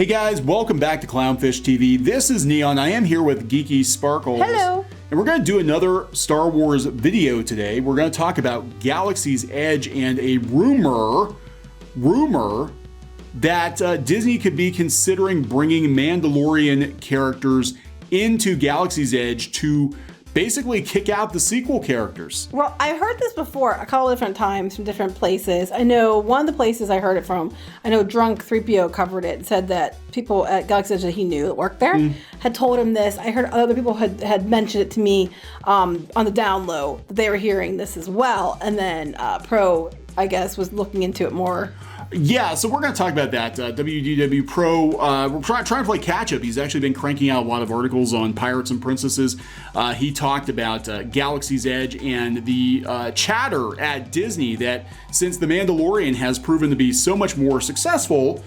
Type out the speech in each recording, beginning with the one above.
Hey guys, welcome back to Clownfish TV. This is Kneon. I am here with Geeky Sparkles. Hello. And we're going to do another Star Wars video today. We're going to talk about Galaxy's Edge and a rumor that Disney could be considering bringing Mandalorian characters into Galaxy's Edge to basically kick out the sequel characters. Well, I heard this before a couple different times from different places. I know one of the places I heard it from, I know Drunk 3PO covered it and said that people at Galaxy Edge that he knew that worked there had told him this. I heard other people had mentioned it to me on the down low that they were hearing this as well. And then Pro, I guess, was looking into it more. Yeah, so we're going to talk about that. WDW Pro, we're trying to play catch-up. He's actually been cranking out a lot of articles on Pirates and Princesses. He talked about Galaxy's Edge and the chatter at Disney that since The Mandalorian has proven to be so much more successful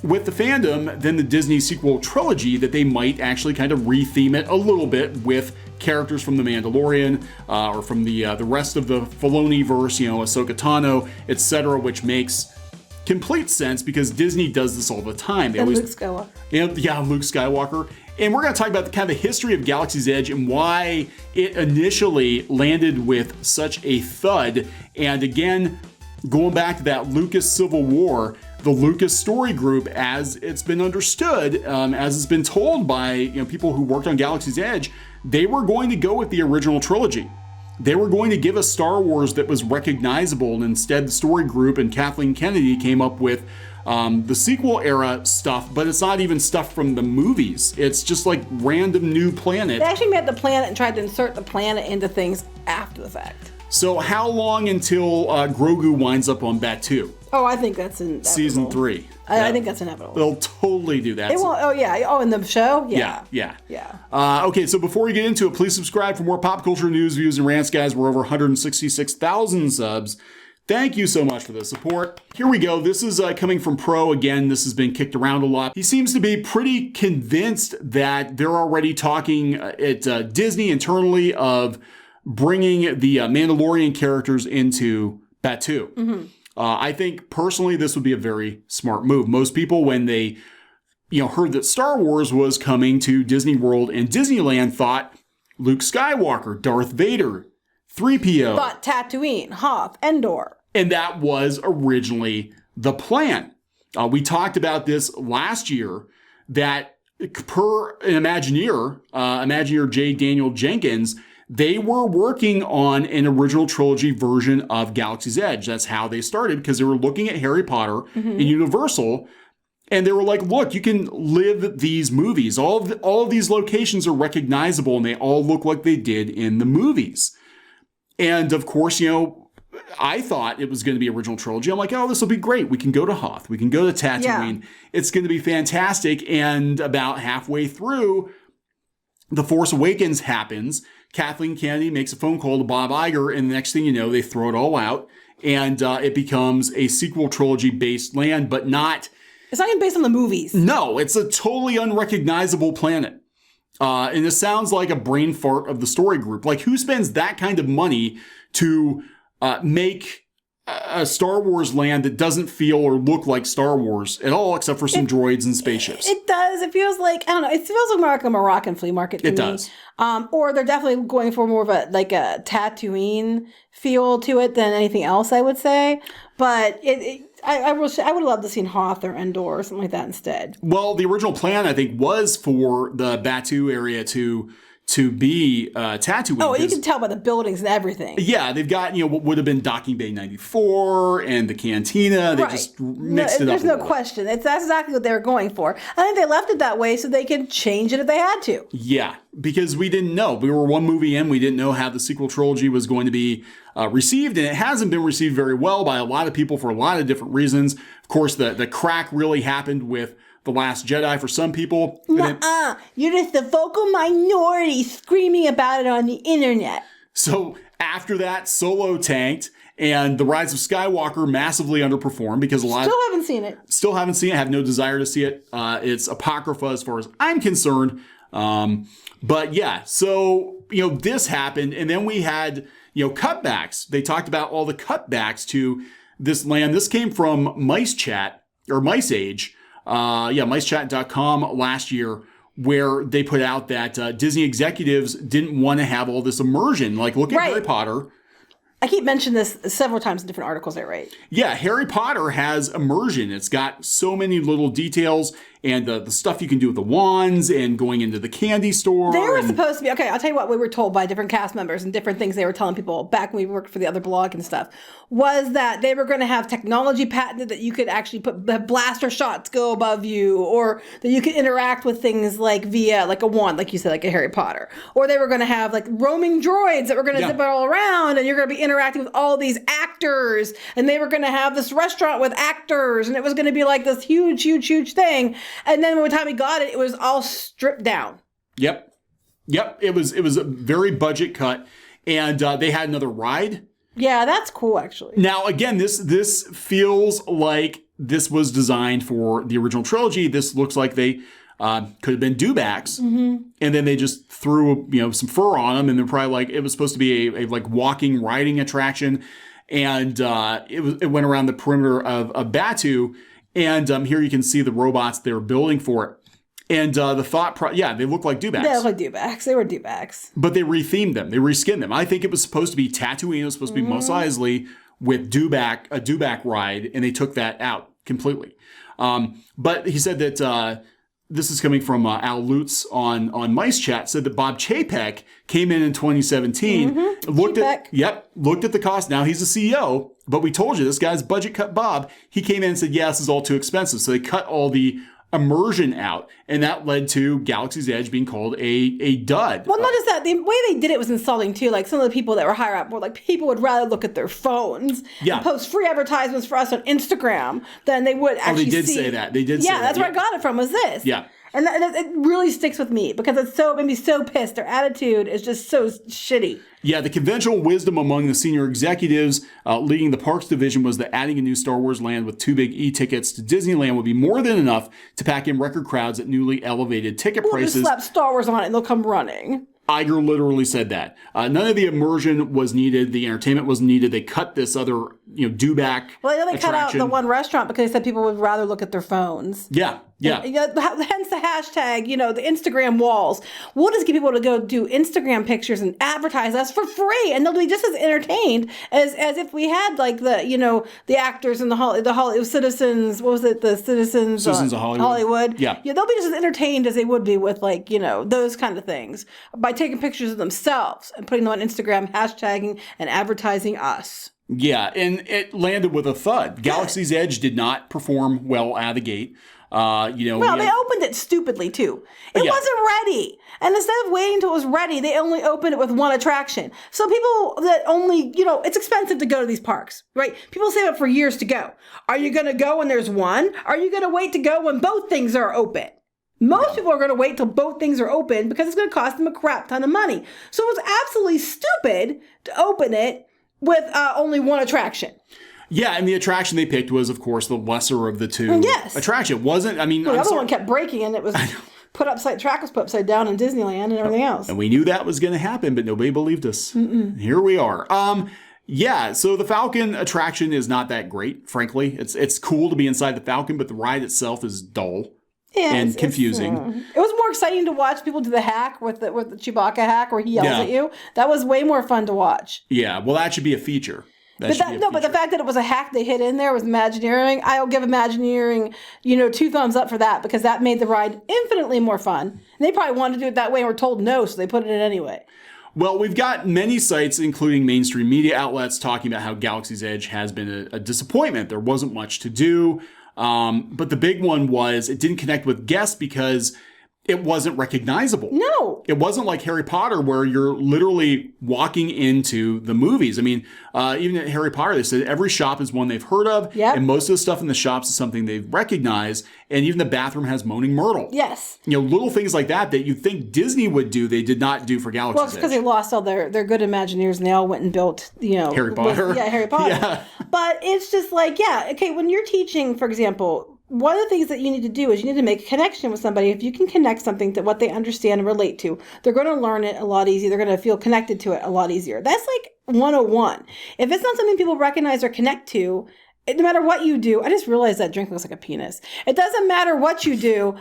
with the fandom than the Disney sequel trilogy, that they might actually kind of retheme it a little bit with characters from The Mandalorian or from the rest of the Filoni verse, Ahsoka Tano, etc., which makes complete sense because Disney does this all the time. They always, Luke Skywalker. Yeah, Luke Skywalker. And we're going to talk about the kind of history of Galaxy's Edge and why it initially landed with such a thud. And again, going back to that Lucas Civil War, the Lucas story group, as it's been understood, as it's been told by people who worked on Galaxy's Edge, they were going to go with the original trilogy. They were going to give us Star Wars that was recognizable, and instead the story group and Kathleen Kennedy came up with the sequel era stuff, but it's not even stuff from the movies. It's just like random new planet. They actually made the planet and tried to insert the planet into things after the fact. So how long until Grogu winds up on Batuu? Oh, I think that's in Season 3. I think that's inevitable. They'll totally do that. It won't. Oh yeah. Oh, in the show. Yeah. Okay, so before we get into it, please subscribe for more pop culture news, views, and rants, guys. We're over 166,000 subs. Thank you so much for the support. Here we go. This is coming from Pro. Again, this has been kicked around a lot. He seems to be pretty convinced that they're already talking at Disney internally of bringing the Mandalorian characters into Batuu. I think personally this would be a very smart move. Most people, when they heard that Star Wars was coming to Disney World and Disneyland, thought Luke Skywalker, Darth Vader, 3PO. Thought Tatooine, Hoth, Endor. And that was originally the plan. We talked about this last year, that per an Imagineer J. Daniel Jenkins, they were working on an original trilogy version of Galaxy's Edge. That's how they started, because they were looking at Harry Potter and Universal, and they were like, look, you can live these movies. All of these locations are recognizable, and they all look like they did in the movies. And of course, I thought it was going to be original trilogy. I'm like, oh, this will be great. We can go to Hoth. We can go to Tatooine. Yeah. It's going to be fantastic. And about halfway through, The Force Awakens happens. Kathleen Kennedy makes a phone call to Bob Iger, and the next thing you know, they throw it all out, and it becomes a sequel trilogy-based land, but not... It's not even based on the movies. No, it's a totally unrecognizable planet. And it sounds like a brain fart of the story group. Like, who spends that kind of money to make a Star Wars land that doesn't feel or look like Star Wars at all, except for some droids and spaceships? It does. It feels like, I don't know, it feels like a Moroccan flea market to me. It does. Or they're definitely going for more of a Tatooine feel to it than anything else, I would say. But I would love to see Hoth or Endor or something like that instead. Well, the original plan, I think, was for the Batuu area to be Tatooine. Oh, you can tell by the buildings and everything. Yeah, they've got, what would have been Docking Bay 94 and the Cantina. They just mixed it up. There's no question. That's exactly what they were going for. I think they left it that way so they could change it if they had to. Yeah, because we didn't know. We were one movie in. We didn't know how the sequel trilogy was going to be received, and it hasn't been received very well by a lot of people for a lot of different reasons. Of course, the crack really happened with The Last Jedi for some people. You're just the vocal minority screaming about it on the internet. So after that, Solo tanked, and The Rise of Skywalker massively underperformed because Still haven't seen it. Still haven't seen it. Have no desire to see it. It's apocrypha as far as I'm concerned. But yeah, so this happened, and then we had cutbacks. They talked about all the cutbacks to this land. This came from Mice Chat or Mice Age. micechat.com last year, where they put out that Disney executives didn't want to have all this immersion. Like, look at Harry Potter. I keep mentioning this several times in different articles I write. Yeah, Harry Potter has immersion. It's got so many little details and the stuff you can do with the wands and going into the candy store. They were supposed to be, okay, I'll tell you what we were told by different cast members and different things they were telling people back when we worked for the other blog and stuff, was that they were going to have technology patented that you could actually put the blaster shots go above you, or that you could interact with things like via like a wand, like you said, like a Harry Potter. Or they were going to have like roaming droids that were going to zip all around, and you're going to be interacting with all these actors, and they were going to have this restaurant with actors, and it was going to be like this huge, huge, huge thing. And then by the time we got it, it was all stripped down. Yep. It was a very budget cut, and they had another ride. Yeah, that's cool, actually. Now, again, this feels like this was designed for the original trilogy. This looks like they could have been dewbacks, and then they just threw some fur on them, and they're probably like, it was supposed to be a like walking riding attraction, and it went around the perimeter of Batu, and here you can see the robots they were building for it. And the thought, they look like dewbacks. They look like dewbacks. They were dewbacks. But they rethemed them. They reskinned them. I think it was supposed to be Tatooine. It was supposed to be Mos Eisley with a dewback ride, and they took that out completely. But he said that this is coming from Al Lutz on Mice Chat, said that Bob Chapek came in 2017, looked at the cost. Now he's the CEO, but we told you this guy's budget cut Bob. He came in and said, yeah, this is all too expensive. So they cut all the immersion out, and that led to Galaxy's Edge being called a dud. Well, not just that, the way they did it was insulting too. Like, some of the people that were higher up were like, people would rather look at their phones and post free advertisements for us on Instagram than they would actually see. They did say that. They did say that. Yeah, that's where I got it from, was this. Yeah. And it really sticks with me because it made me so pissed. Their attitude is just so shitty. Yeah, the conventional wisdom among the senior executives leading the parks division was that adding a new Star Wars land with 2 big e-tickets to Disneyland would be more than enough to pack in record crowds at newly elevated ticket prices. Just slap Star Wars on it and they'll come running. Iger literally said that. None of the immersion was needed. The entertainment was needed. They cut this other, dewback. Well, I know they cut out the one restaurant because they said people would rather look at their phones. Yeah. Hence the hashtag, the Instagram walls. We'll just get people to go do Instagram pictures and advertise us for free, and they'll be just as entertained as if we had like the actors and the Hollywood citizens. What was it? The citizens of Hollywood. Yeah, they'll be just as entertained as they would be with those kind of things by taking pictures of themselves and putting them on Instagram, hashtagging and advertising us. Yeah, and it landed with a thud. Galaxy's Edge did not perform well out of the gate. They opened it stupidly too. It wasn't ready. And instead of waiting until it was ready, they only opened it with one attraction. So people that only, it's expensive to go to these parks, right? People save up for years to go. Are you going to go when there's one? Are you going to wait to go when both things are open? Most people are going to wait till both things are open because it's going to cost them a crap ton of money. So it was absolutely stupid to open it with only one attraction. Yeah, and the attraction they picked was, of course, the lesser of the two attraction. Wasn't, the other one kept breaking, and it was track was put upside down in Disneyland and everything else. And we knew that was going to happen, but nobody believed us. Here we are. So the Falcon attraction is not that great, frankly. It's cool to be inside the Falcon, but the ride itself is dull. And confusing. It was more exciting to watch people do the hack with the Chewbacca hack where he yells at you. That was way more fun to watch. Yeah, well, that should be a feature. But the fact that it was a hack they hid in there was Imagineering. I'll give Imagineering, 2 thumbs up for that because that made the ride infinitely more fun. And they probably wanted to do it that way and were told no, so they put it in anyway. Well, we've got many sites, including mainstream media outlets, talking about how Galaxy's Edge has been a disappointment. There wasn't much to do. But the big one was it didn't connect with guests because it wasn't recognizable. No. It wasn't like Harry Potter where you're literally walking into the movies. Even at Harry Potter, they said every shop is one they've heard of. Yep. And most of the stuff in the shops is something they've recognized. And even the bathroom has Moaning Myrtle. Yes. Little things like that you'd think Disney would do, they did not do for Galaxy's Edge. Well, it's because they lost all their good Imagineers and they all went and built, Harry Potter. Harry Potter. Yeah. But it's just like, when you're teaching, for example, one of the things that you need to do is you need to make a connection with somebody. If you can connect something to what they understand and relate to, they're going to learn it a lot easier. They're going to feel connected to it a lot easier. That's like 101. If it's not something people recognize or connect to, no matter what you do, I just realized that drink looks like a penis. It doesn't matter what you do.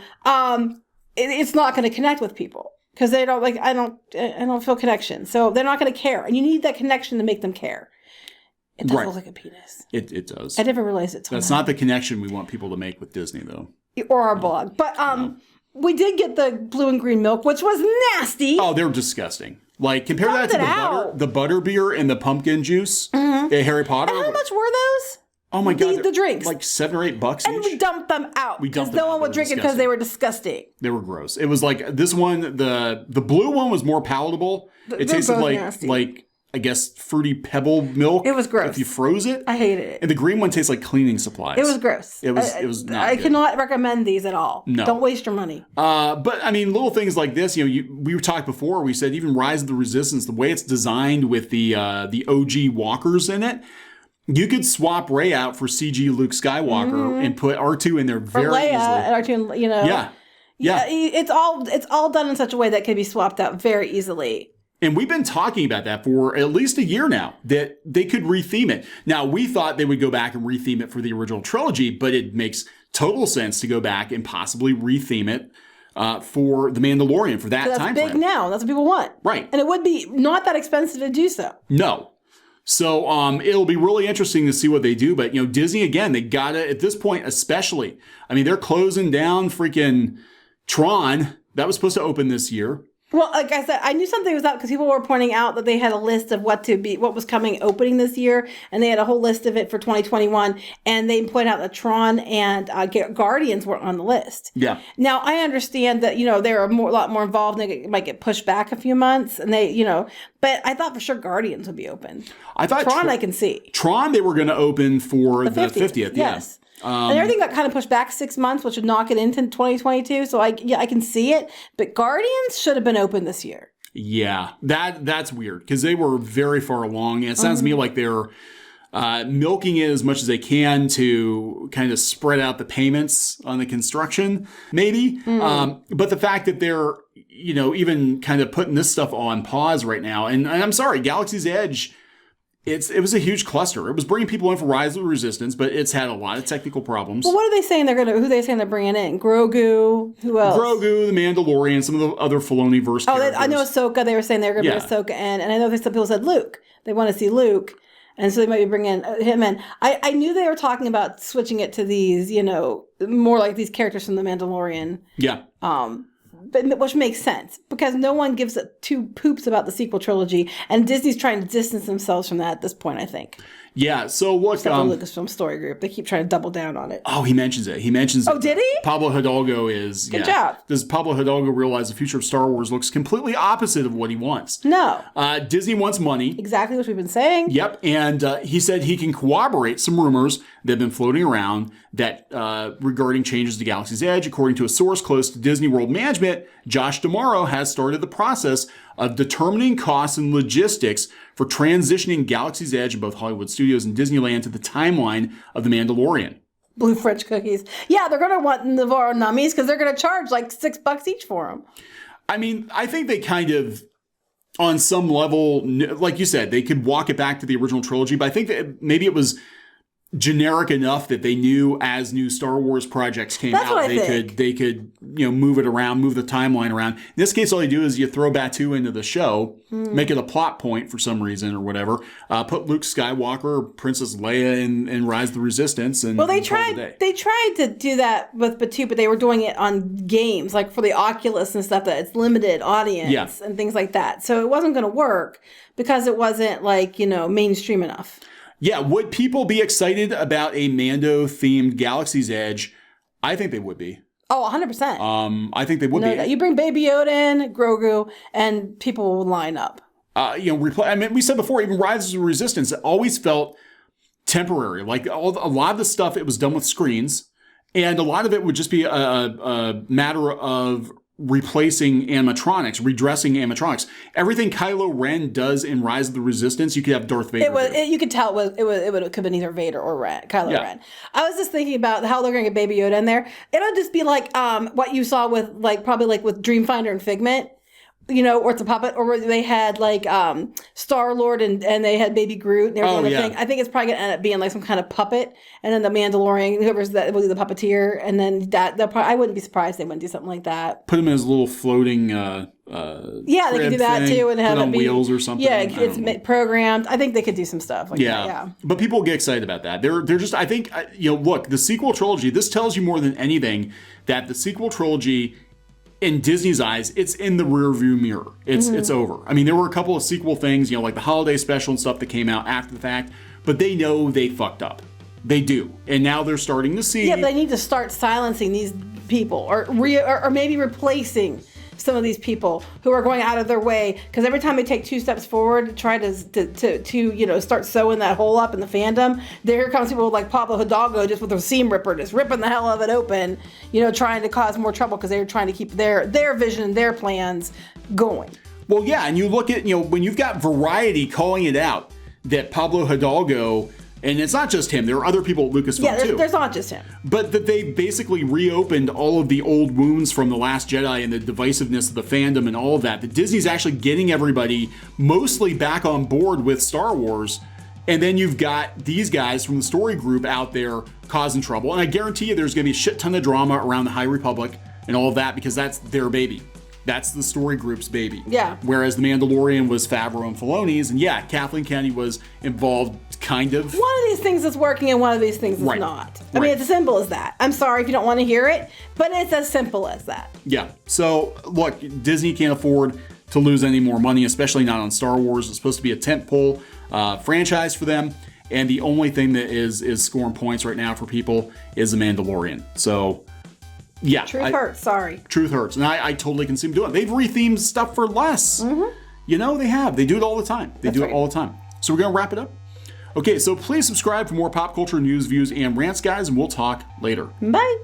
It's not going to connect with people because they don't I don't feel connection. So they're not going to care. And you need that connection to make them care. It does look like a penis. It does. I never realized it till That's now. not the connection we want people to make with Disney, though. Or our blog. But we did get the blue and green milk, which was nasty. Oh, they were disgusting. Like, compare that to the butter beer and the pumpkin juice at Harry Potter. And how much were those? Oh my God. The drinks. Like $7 or $8 each. And we dumped them out. Because them no out. one would drink it because they were disgusting. They were gross. It was like this one, the blue one was more palatable. It tasted like I guess fruity pebble milk. It was gross. If you froze it. I hated it. And the green one tastes like cleaning supplies. It was gross. It was not I good. cannot recommend these at all. No. Don't waste your money. But I mean, little things like this, we were talking before, we said even Rise of the Resistance, the way it's designed with the OG walkers in it, you could swap Rey out for CG Luke Skywalker and put R2 in there very easily. And R2, Yeah. It's all done in such a way that can be swapped out very easily. And we've been talking about that for at least a year now, that they could retheme it. Now, we thought they would go back and retheme it for the original trilogy, but it makes total sense to go back and possibly retheme it for The Mandalorian for that time frame. That's big now. That's what people want. Right. And it would be not that expensive to do so. No. So it'll be really interesting to see what they do. But, Disney, again, they got to, at this point especially, I mean, they're closing down freaking Tron. That was supposed to open this year. Well, like I said, I knew something was up because people were pointing out that they had a list of what was coming opening this year, and they had a whole list of it for 2021. And they pointed out that Tron and Guardians were on the list. Yeah. Now I understand that they're a lot more involved, and they might get pushed back a few months, and but I thought for sure Guardians would be open. I thought Tron I can see. Tron they were going to open for the 50th. Yes. Yeah. And everything got kind of pushed back 6 months, which would knock it into 2022. So I can see it. But Guardians should have been open this year. Yeah, that's weird because they were very far along. And it sounds to me like they're milking it as much as they can to kind of spread out the payments on the construction, maybe. But the fact that they're, even kind of putting this stuff on pause right now. And I'm sorry, Galaxy's Edge, it was a huge cluster. It was bringing people in for Rise of the Resistance, but it's had a lot of technical problems. Well, what are they saying who are they saying they're bringing in? Grogu? Who else? Grogu, the Mandalorian, some of the other Filoni verse characters. I know Ahsoka. They were saying they were going to bring Ahsoka in. And I know some people said Luke. They want to see Luke. And so they might be bringing him in. I knew they were talking about switching it to these, more like these characters from The Mandalorian. Yeah. But which makes sense because no one gives two poops about the sequel trilogy, and Disney's trying to distance themselves from that at this point, I think. Yeah, so what... Except for Lucasfilm Story Group. They keep trying to double down on it. Oh, he mentions it. Oh, did he? Pablo Hidalgo is... Good job. Does Pablo Hidalgo realize the future of Star Wars looks completely opposite of what he wants? No. Disney wants money. Exactly what we've been saying. Yep, and he said he can corroborate some rumors that have been floating around that regarding changes to Galaxy's Edge. According to a source close to Disney World Management, Josh D'Amaro has started the process of determining costs and logistics for transitioning Galaxy's Edge in both Hollywood Studios and Disneyland to the timeline of The Mandalorian. Blue French cookies. Yeah, they're going to want Navarro nummies because they're going to charge like $6 each for them. I mean, I think they kind of, on some level, like you said, they could walk it back to the original trilogy, but I think that maybe it was generic enough that they knew as new Star Wars projects came out, they could move it around, move the timeline around. In this case, all you do is you throw Batu into the show, make it a plot point for some reason or whatever. Put Luke Skywalker, Princess Leia in Rise of the Resistance, and they tried to do that with Batu, but they were doing it on games like for the Oculus and stuff that it's limited audience and things like that. So it wasn't going to work because it wasn't like mainstream enough. Yeah, would people be excited about a Mando-themed Galaxy's Edge? I think they would be. Oh, 100%. I think they would be. You bring Baby Yoda in, Grogu, and people will line up. We said before, even Rise of the Resistance, it always felt temporary. Like a lot of the stuff, it was done with screens, and a lot of it would just be a matter of replacing animatronics, redressing animatronics. Everything Kylo Ren does in Rise of the Resistance, you could have Darth Vader. You could tell it could have been either Vader or Kylo Ren. I was just thinking about how they're going to get Baby Yoda in there. It'll just be like what you saw with probably with Dreamfinder and Figment, or it's a puppet, or where they had like Star-Lord and they had Baby Groot and every other thing. I think it's probably gonna end up being like some kind of puppet, and then the Mandalorian, whoever's that will be the puppeteer, and then I wouldn't be surprised they wouldn't do something like that. Put him in his little floating they could do that too, and have it on be wheels or something. Yeah, it's programmed. I think they could do some stuff like that. Yeah, but people get excited about that. They're just, I think, look, the sequel trilogy. This tells you more than anything that the sequel trilogy, in Disney's eyes, it's in the rearview mirror. It's over. I mean, there were a couple of sequel things, like the holiday special and stuff that came out after the fact, but they know they fucked up. They do, and now they're starting to see. Yeah, but they need to start silencing these people, or maybe replacing some of these people who are going out of their way, because every time they take 2 steps forward to try to start sewing that hole up in the fandom, here comes people like Pablo Hidalgo just with a seam ripper, just ripping the hell of it open, trying to cause more trouble because they're trying to keep their vision, their plans going. Well, yeah, and you look at, when you've got Variety calling it out that Pablo Hidalgo, and it's not just him, there are other people at Lucasfilm too. There's not just him. But that they basically reopened all of the old wounds from The Last Jedi and the divisiveness of the fandom and all of that. That Disney's actually getting everybody mostly back on board with Star Wars. And then you've got these guys from the story group out there causing trouble. And I guarantee you there's going to be a shit ton of drama around the High Republic and all of that, because that's their baby. That's the story group's baby. Yeah. Whereas The Mandalorian was Favreau and Filoni's, and Kathleen Kennedy was involved, kind of. One of these things is working and one of these things is not. I mean, it's as simple as that. I'm sorry if you don't want to hear it, but it's as simple as that. Yeah. So, look, Disney can't afford to lose any more money, especially not on Star Wars. It's supposed to be a tentpole franchise for them, and the only thing that is scoring points right now for people is The Mandalorian. So, yeah. Truth hurts, sorry. Truth hurts. And I totally can see them doing it. They've rethemed stuff for less. Mm-hmm. They have. They do it all the time. They do it all the time. So we're going to wrap it up. Okay, so please subscribe for more pop culture news, views, and rants, guys, and we'll talk later. Bye.